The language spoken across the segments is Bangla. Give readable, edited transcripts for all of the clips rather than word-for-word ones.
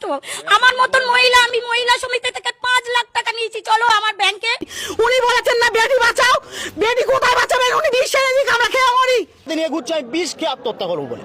আসো। আমার মতন মহিলা, আমি মহিলা সমিতি থেকে 5 লাখ টাকা নিয়েছি, চলো আমার ব্যাংকে। উনি বলেছেন না বেটি বাঁচাও, বেটি কোথায় বাঁচাবেন? উনি বিষ এনে দিক, আমরা খেয়ে মরি। নিয়ে ঘুরছে আমি বিষ খেয়ে আত্মহত্যা করবো বলে।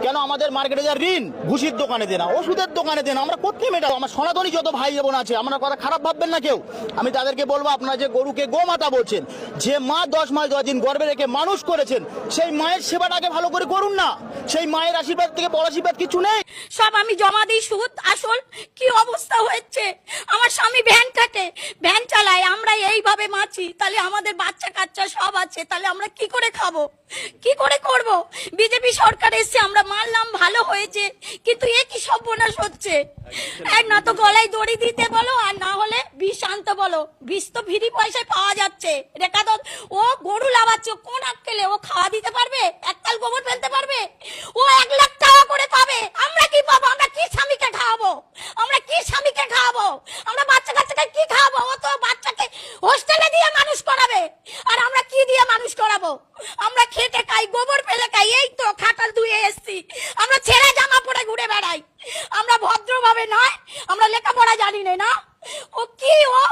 কেন আমাদের মার্কেটে যা ঋণ, ঘুষির দোকানে দেনা, ওষুধের দোকানে দেনা, আমরা কোথায় মেটাবো? আমার সনাতনী যত ভাই বোন আছে, আমার কথা খারাপ ভাববেন না কেউ। আমি তাদেরকে বলবো, আপনারা যে গরুকে গোমাতা বলছেন, যে মা 10 মাস 10 দিন গর্ভে রেখে মানুষ করেছেন, সেই মায়ের সেবাটাকে ভালো করে করুন না। সেই মায়ের আশীর্বাদ থেকে বড় আশীর্বাদ কিছু নেই। সব আমি জমা দিই, সুদ আসল। কি অবস্থা হচ্ছে, আমার স্বামী ভ্যান কাটে, ভ্যান চালায়, আমরা এইভাবে মাছি, তাহলে আমাদের বাচ্চা কাচ্চা সব আছে, তাহলে আমরা কি করে খাবো, কি করে করব? বিজেপি সরকার এসছে, আমরা মানলাম ভালো হয়েছে, কিন্তু এ কি সর্বনাশ হচ্ছে। এক না তো গলায় দড়ি দিতে বলো, আর না হলে বিষ আনতে বলো। বিষ তো ফ্রি পয়সায় পাওয়া যাচ্ছে। রেখা তো ও গরু লাভাচ্ছে, কোন আক্কেলে ও খাওয়া দিতে পারবে? এককাল গোবর ফেলতে পারবে? ও 1 লাখ টাকা করে পাবে, আমরা কি পাবো? আমরা কি স্বামীকে খাওয়াবো? আমরা কি স্বামীকে খাওয়াবো? আমরা বাচ্চা কাচ্চাকে কি খাওয়াবো? ও তো বাচ্চাকে হোস্টেলে দিয়ে মানুষ করাবে, আর আমরা কি দিয়ে মানুষ করাবো? আমরা খেটে খাই, গোবর ফেলে খাই, এই তো খাটাল ধুয়ে এসছি, আমরা ছেঁড়া জামা পরে ঘুরে বেড়াই। আমরা ভদ্রভাবে নয়, আমরা লেখাপড়া জানি না। ও কি ও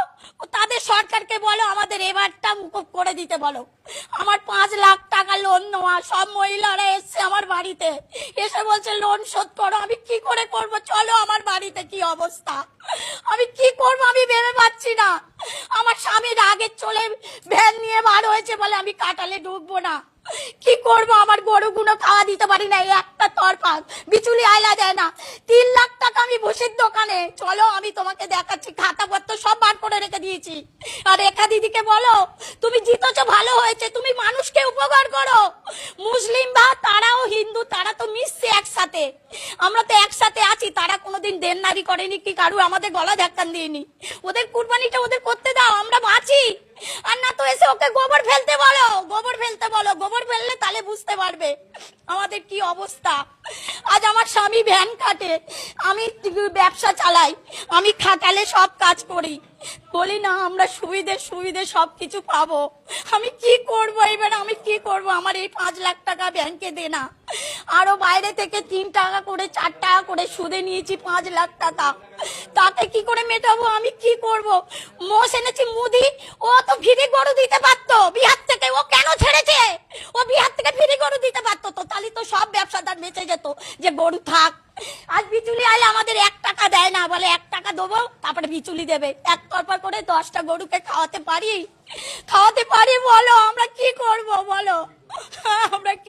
তাদের সরকারকে বলো আমাদের এবারটা মুকুব করে দিতে বলো। আমার 5 লাখ টাকা লোন নেওয়া, সব মহিলারা এসছে আমার বাড়িতে, এসে বলছে লোন শোধ করো। আমি কি করে করব? চলো আমার বাড়িতে, কি অবস্থা, আমি কি করব আমি ভেবে পাচ্ছি না। আমার স্বামীর আগে চলে ভ্যান নিয়ে বার হয়েছে বলে আমি কাটালে ঢুকবো না। কি করব? আমার গরুগুলো খাওয়া দিতে পারি না, একটা তরফা বিচুলি আয়লা দেয় না। 3 লাখ টাকা আমি ভুষির দোকানে, চলো আমি তোমাকে দেখাচ্ছি, খাতাপত্র সব বার করে রেখে দিয়েছি। আর রেখা দিদিকে বলো তুমি জিতেছো, ভালো হয়েছে, তুমি মানুষকে উপকার করো। মুসলিম বা তারাও হিন্দু, তারা তো মিশছে একসাথে, আমরা তো একসাথে আছি। তারা কোনোদিন দেনদারি করেনি কি কারু আমাদের গলা ধাক্কান দিইনি। ওদের কুরবানিটা ওদের করতে দাও, আমরা বাঁচি। আর না তো এসে ওকে গোবর ফেলতে বলো, গোবর ফেলতে বলো, গোবর ফেললে তাহলে বুঝতে পারবে আমাদের কি অবস্থা। আজ আমার স্বামী ভ্যান কাটে, আমি ব্যবসা চালাই, আমি খাটালে সব কাজ করি, বলি না আমরা সুবিধে সবকিছু পাবো। আমি কি করব এবার, আমি কি করব? আমার এই 5 লাখ টাকা ব্যাংকে দেনা, আরো বাইরে থেকে 3 টাকা করে 4 টাকা করে সুদে নিয়েছি 5 লাখ টাকা, তাতে কি করে মেটাবো? আমি কি করব? মোষ এনেছি মুদি, ও তো ফ্রি গরু দিতে পারতো বিহার থেকে, ও কেন ছেড়েছে? ও বিহার থেকে ফ্রি গরু দিতে পারতো তো, তাহলে তো সব ব্যবসাদার বেঁচে যেত যে গরু থাক। আজ বিচুলি আইলে আমাদের 1 টাকা দেয় না, বলে 1 টাকা দেবো তারপরে বিচুলি দেবে। এক তরফা করে 10টা গরুকে খাওয়াতে পারি বলো? আমরা কি করব বলো? আমরা